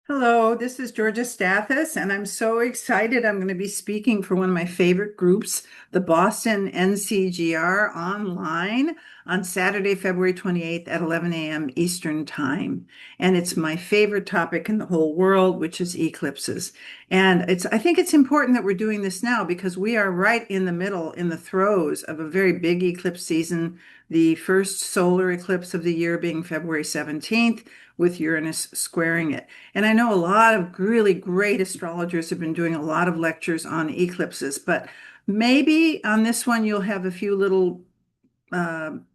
Hello, this is Georgia Stathis, and I'm so excited. I'm going to be speaking for one of my favorite groups, the Boston NCGR, online on Saturday, February 28th at 11 a.m. Eastern Time. And it's my favorite topic in the whole world, which is eclipses. And I think it's important that we're doing this now because we are right in the middle, in the throes of a very big eclipse season, the first solar eclipse of the year being February 17th, with Uranus squaring it. And I know a lot of really great astrologers have been doing a lot of lectures on eclipses, but maybe on this one you'll have a few little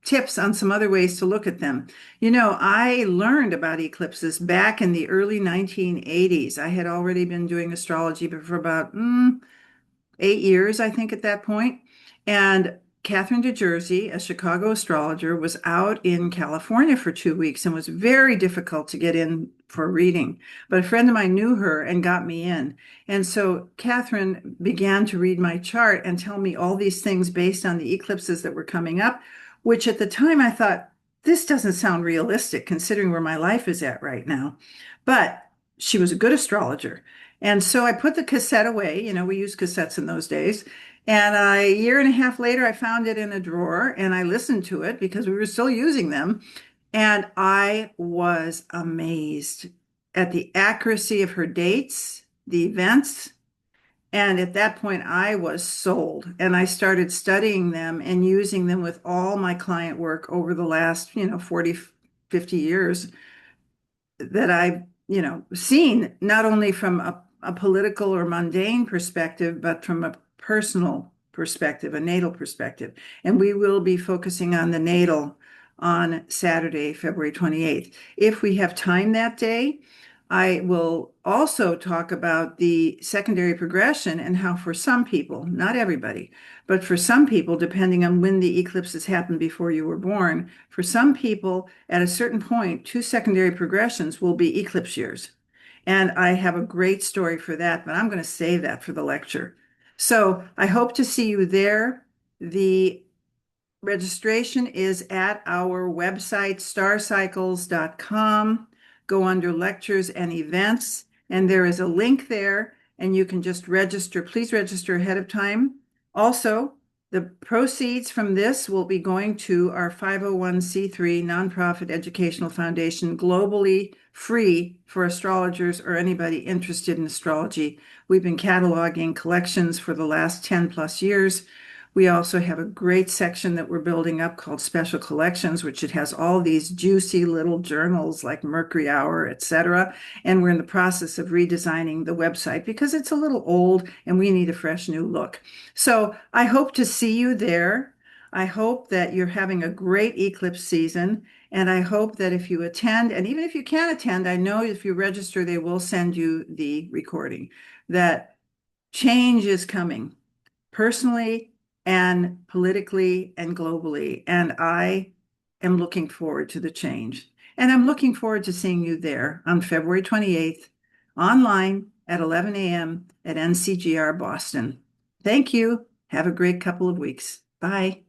tips on some other ways to look at them. I learned about eclipses back in the early 1980s. I had already been doing astrology but for about 8 years, I think, at that point. And Catherine DeJersey, a Chicago astrologer, was out in California for 2 weeks and was very difficult to get in for a reading. But a friend of mine knew her and got me in. And so Catherine began to read my chart and tell me all these things based on the eclipses that were coming up, which at the time I thought, this doesn't sound realistic considering where my life is at right now. But she was a good astrologer. And so I put the cassette away. We used cassettes in those days. And a year and a half later, I found it in a drawer and I listened to it because we were still using them. And I was amazed at the accuracy of her dates, the events. And at that point, I was sold. And I started studying them and using them with all my client work over the last, 40, 50 years that I've, seen not only from a political or mundane perspective, but from a personal perspective, a natal perspective. And we will be focusing on the natal on Saturday, February 28th. If we have time that day, I will also talk about the secondary progression and how for some people, not everybody, but for some people, depending on when the eclipses happened before you were born, for some people at a certain point, two secondary progressions will be eclipse years. And I have a great story for that, but I'm going to save that for the lecture. So I hope to see you there. The registration is at our website, starcycles.com. Go under lectures and events, and there is a link there, and you can just register. Please register ahead of time. Also, the proceeds from this will be going to our 501c3 nonprofit educational foundation, globally free for astrologers or anybody interested in astrology. We've been cataloging collections for the last 10 plus years. We also have a great section that we're building up called Special Collections, which it has all these juicy little journals like Mercury Hour, etc. And we're in the process of redesigning the website because it's a little old and we need a fresh new look. So I hope to see you there. I hope that you're having a great eclipse season. And I hope that if you attend, and even if you can't attend, I know if you register, they will send you the recording, that change is coming personally and politically and globally. And I am looking forward to the change. And I'm looking forward to seeing you there on February 28th, online at 11 a.m. at NCGR Boston. Thank you. Have a great couple of weeks. Bye.